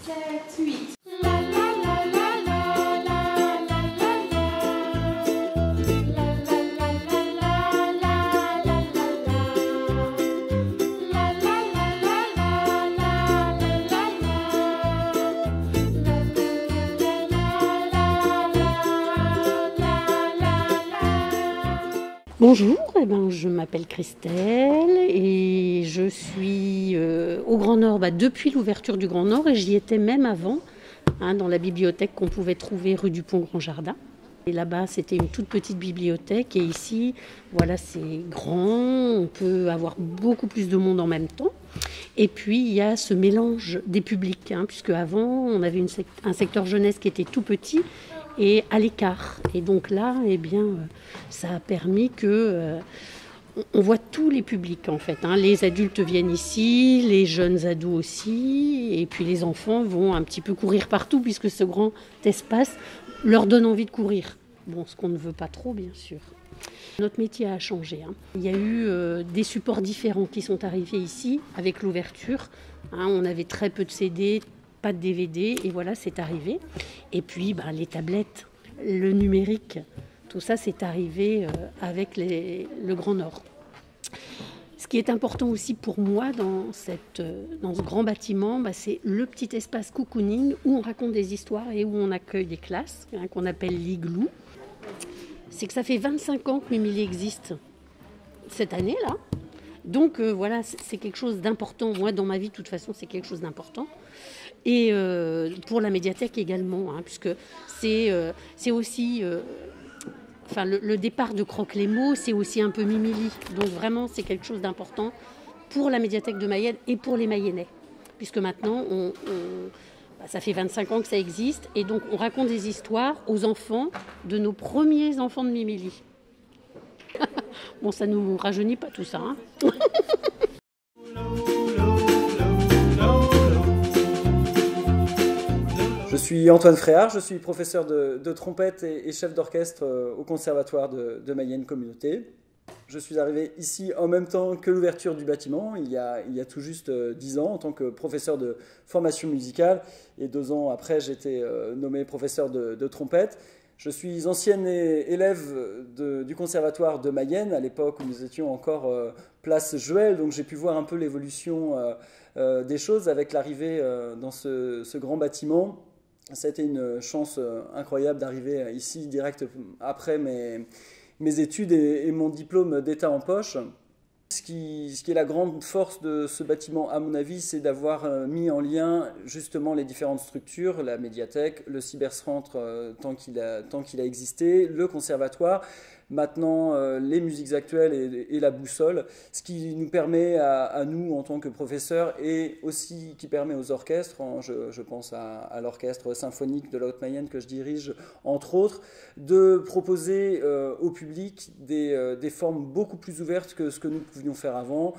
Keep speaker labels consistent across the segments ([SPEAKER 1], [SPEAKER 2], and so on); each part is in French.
[SPEAKER 1] 7, 8.
[SPEAKER 2] Bonjour, je m'appelle Christelle et je suis au Grand Nord depuis l'ouverture du Grand Nord et j'y étais même avant, dans la bibliothèque qu'on pouvait trouver rue du Pont-Grand Jardin. Et là-bas, c'était une toute petite bibliothèque et ici, voilà, c'est grand, on peut avoir beaucoup plus de monde en même temps. Et puis, il y a ce mélange des publics, puisque avant, on avait un secteur jeunesse qui était tout petit et à l'écart. Et donc là, ça a permis que on voit tous les publics en fait. Les adultes viennent ici, les jeunes ados aussi, et puis les enfants vont un petit peu courir partout puisque ce grand espace leur donne envie de courir. Bon, ce qu'on ne veut pas trop, bien sûr. Notre métier a changé. Il y a eu des supports différents qui sont arrivés ici avec l'ouverture. On avait très peu de CD, pas de DVD, et voilà, c'est arrivé. Et puis, les tablettes, le numérique, tout ça, c'est arrivé avec le Grand Nord. Ce qui est important aussi pour moi dans ce grand bâtiment, c'est le petit espace cocooning où on raconte des histoires et où on accueille des classes, qu'on appelle l'igloo. C'est que ça fait 25 ans que Mimili existe cette année-là. Donc voilà, c'est quelque chose d'important. Moi, dans ma vie, de toute façon, c'est quelque chose d'important. Et pour la médiathèque également, puisque c'est aussi... le départ de Croque-les-Mots, c'est aussi un peu Mimili. Donc vraiment, c'est quelque chose d'important pour la médiathèque de Mayenne et pour les Mayennais. Puisque maintenant, ça fait 25 ans que ça existe. Et donc, on raconte des histoires aux enfants de nos premiers enfants de Mimili. Bon, ça ne nous rajeunit pas tout ça.
[SPEAKER 3] Je suis Antoine Fréard, je suis professeur de trompette et chef d'orchestre au Conservatoire de Mayenne Communauté. Je suis arrivé ici en même temps que l'ouverture du bâtiment, il y a tout juste 10 ans, en tant que professeur de formation musicale. Et 2 ans après, j'ai été nommé professeur de trompette. Je suis ancienne élève du Conservatoire de Mayenne, à l'époque où nous étions encore place Joël, donc j'ai pu voir un peu l'évolution des choses avec l'arrivée dans ce grand bâtiment. Ça a été une chance incroyable d'arriver ici direct après mes études et mon diplôme d'État en poche. Ce qui est la grande force de ce bâtiment, à mon avis, c'est d'avoir mis en lien justement les différentes structures, la médiathèque, le cybercentre tant qu'il a existé, le conservatoire, maintenant les musiques actuelles et la boussole, ce qui nous permet à nous en tant que professeurs et aussi qui permet aux orchestres, je pense à l'orchestre symphonique de la Haute-Mayenne que je dirige entre autres, de proposer au public des formes beaucoup plus ouvertes que ce que nous pouvions faire avant,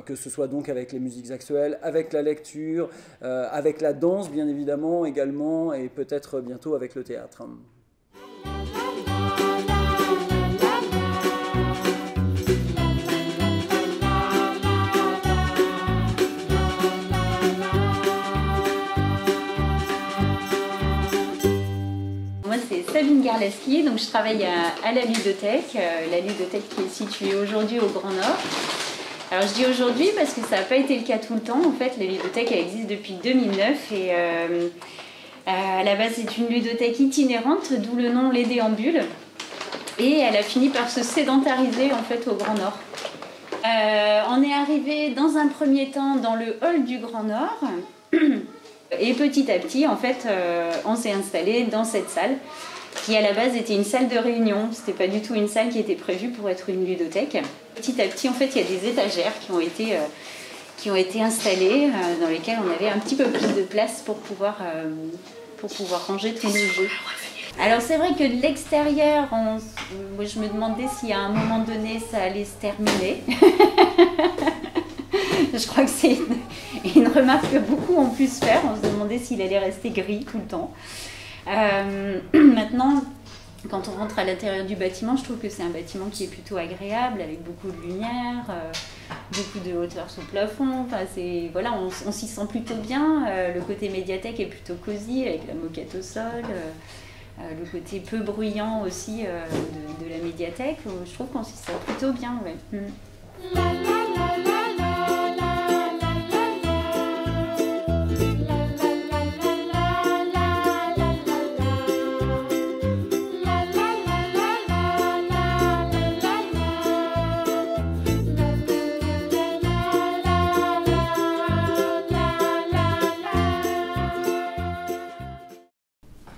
[SPEAKER 3] que ce soit donc avec les musiques actuelles, avec la lecture, avec la danse bien évidemment également et peut-être bientôt avec le théâtre.
[SPEAKER 1] Moi, c'est Sabine Garlaski, donc je travaille à la ludothèque qui est située aujourd'hui au Grand Nord. Alors je dis aujourd'hui parce que ça n'a pas été le cas tout le temps. En fait, la ludothèque elle existe depuis 2009 et à la base c'est une ludothèque itinérante, d'où le nom Les Déambules. Et elle a fini par se sédentariser en fait au Grand Nord. On est arrivé dans un premier temps dans le hall du Grand Nord. Et petit à petit, en fait, on s'est installé dans cette salle qui, à la base, était une salle de réunion. C'était pas du tout une salle qui était prévue pour être une ludothèque. Petit à petit, en fait, il y a des étagères qui ont été installées, dans lesquelles on avait un petit peu plus de place pour pouvoir ranger tous nos jeux. Alors, c'est vrai que de l'extérieur, moi, je me demandais si à un moment donné, ça allait se terminer. Je crois que c'est une remarque que beaucoup ont pu se faire. On se demandait s'il allait rester gris tout le temps. Maintenant, Quand on rentre à l'intérieur du bâtiment, je trouve que c'est un bâtiment qui est plutôt agréable, avec beaucoup de lumière, beaucoup de hauteur sous plafond. Enfin, voilà, on s'y sent plutôt bien. Le côté médiathèque est plutôt cosy, avec la moquette au sol. Le côté peu bruyant aussi de la médiathèque. Je trouve qu'on s'y sent plutôt bien. Ouais.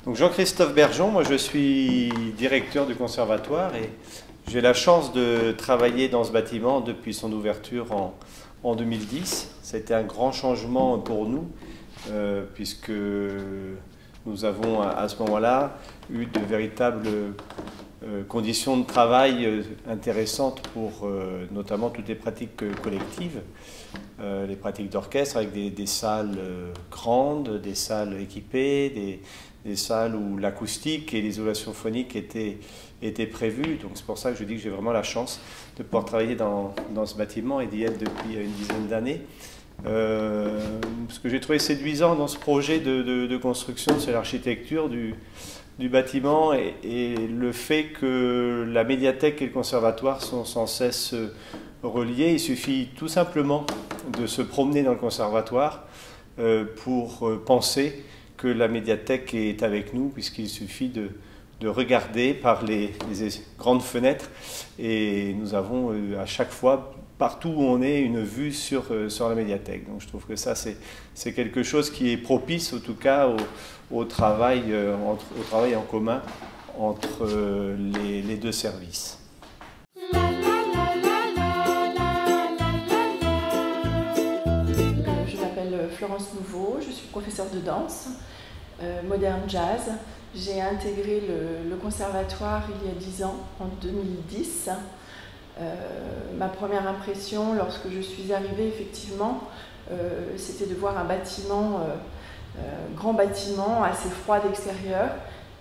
[SPEAKER 4] Donc Jean-Christophe Bergeon, moi je suis directeur du conservatoire et j'ai la chance de travailler dans ce bâtiment depuis son ouverture en 2010. C'était un grand changement pour nous puisque nous avons à ce moment-là eu de véritables conditions de travail intéressantes pour notamment toutes les pratiques collectives, les pratiques d'orchestre avec des salles grandes, des salles équipées, des salles où l'acoustique et l'isolation phonique étaient prévues. Donc c'est pour ça que je dis que j'ai vraiment la chance de pouvoir travailler dans ce bâtiment et d'y être depuis une dizaine d'années. Ce que j'ai trouvé séduisant dans ce projet de construction, c'est l'architecture du bâtiment et le fait que la médiathèque et le conservatoire sont sans cesse reliés. Il suffit tout simplement de se promener dans le conservatoire pour penser que la médiathèque est avec nous, puisqu'il suffit de regarder par les grandes fenêtres et nous avons à chaque fois, partout où on est, une vue sur la médiathèque. Donc je trouve que ça c'est quelque chose qui est propice en tout cas au travail en commun entre les deux services.
[SPEAKER 5] Je m'appelle Florence Nouveau, je suis professeure de danse, moderne jazz. J'ai intégré le conservatoire il y a 10 ans, en 2010. Ma première impression lorsque je suis arrivée, effectivement, c'était de voir un bâtiment, grand bâtiment, assez froid d'extérieur.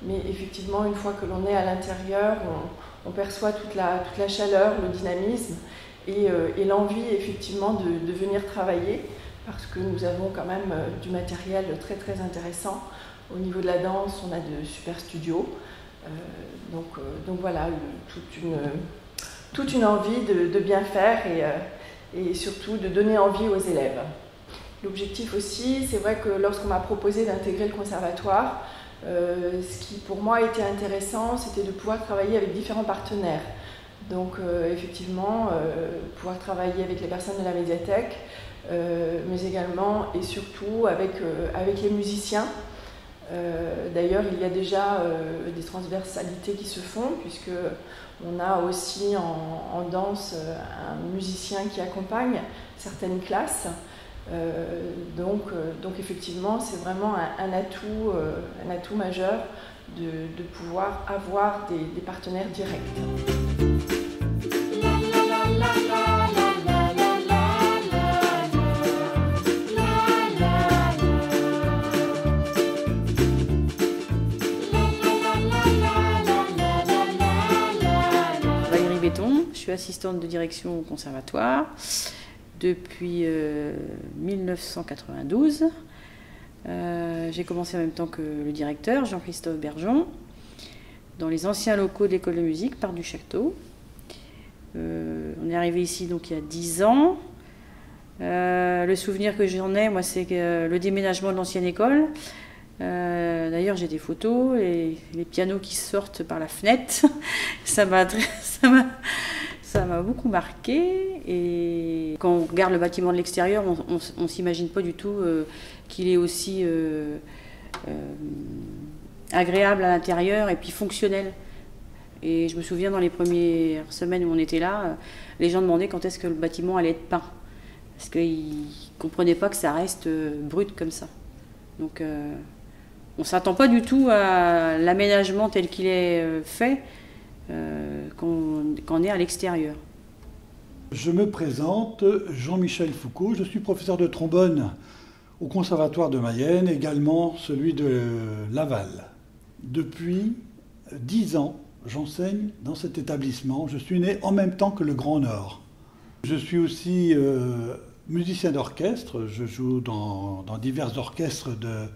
[SPEAKER 5] Mais effectivement, une fois que l'on est à l'intérieur, on perçoit toute la chaleur, le dynamisme et l'envie effectivement de venir travailler, parce que nous avons quand même du matériel très très intéressant. Au niveau de la danse, on a de super studios. Donc voilà, toute une envie de bien faire et surtout de donner envie aux élèves. L'objectif aussi, c'est vrai que lorsqu'on m'a proposé d'intégrer le conservatoire, ce qui pour moi était intéressant, c'était de pouvoir travailler avec différents partenaires. Donc effectivement, pouvoir travailler avec les personnes de la médiathèque, mais également et surtout avec les musiciens. D'ailleurs, il y a déjà des transversalités qui se font, puisque on a aussi en danse un musicien qui accompagne certaines classes. Donc effectivement, c'est vraiment un atout majeur de pouvoir avoir des partenaires directs.
[SPEAKER 6] Je suis assistante de direction au conservatoire depuis 1992. J'ai commencé en même temps que le directeur, Jean-Christophe Bergeon, dans les anciens locaux de l'école de musique, Parc du Château. On est arrivé ici donc il y a 10 ans. Le souvenir que j'en ai, moi, c'est le déménagement de l'ancienne école. D'ailleurs, j'ai des photos et les pianos qui sortent par la fenêtre. Ça m'a beaucoup marqué. Et quand on regarde le bâtiment de l'extérieur, on ne s'imagine pas du tout qu'il est aussi agréable à l'intérieur et puis fonctionnel. Et je me souviens, dans les premières semaines où on était là, les gens demandaient quand est-ce que le bâtiment allait être peint. Parce qu'ils ne comprenaient pas que ça reste brut comme ça. Donc on ne s'attend pas du tout à l'aménagement tel qu'il est fait quand on est à l'extérieur.
[SPEAKER 7] Je me présente, Jean-Michel Foucault, je suis professeur de trombone au Conservatoire de Mayenne, également celui de Laval. Depuis 10 ans, j'enseigne dans cet établissement. Je suis né en même temps que le Grand Nord. Je suis aussi musicien d'orchestre. Je joue dans divers orchestres de,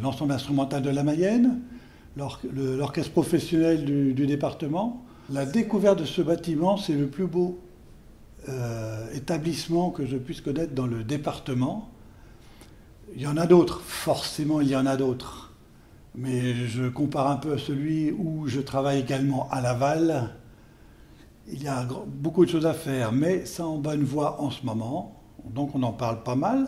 [SPEAKER 7] l'ensemble instrumental de la Mayenne, l'orchestre professionnel du département. La découverte de ce bâtiment, c'est le plus beau établissement que je puisse connaître dans le département. Il y en a d'autres, forcément il y en a d'autres. Mais je compare un peu à celui où je travaille également à Laval. Il y a beaucoup de choses à faire, mais ça en bonne voie en ce moment. Donc on en parle pas mal.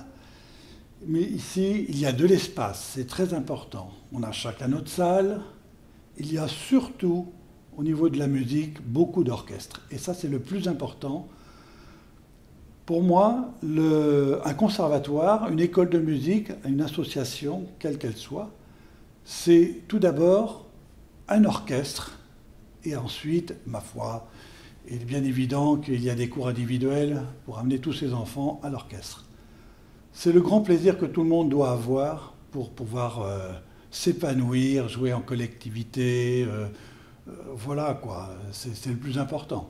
[SPEAKER 7] Mais ici, il y a de l'espace, c'est très important. On a chacun notre salle. Il y a surtout, au niveau de la musique, beaucoup d'orchestres. Et ça, c'est le plus important. Pour moi, un conservatoire, une école de musique, une association, quelle qu'elle soit, c'est tout d'abord un orchestre. Et ensuite, ma foi, il est bien évident qu'il y a des cours individuels pour amener tous ces enfants à l'orchestre. C'est le grand plaisir que tout le monde doit avoir pour pouvoir s'épanouir, jouer en collectivité. Voilà quoi, c'est le plus important.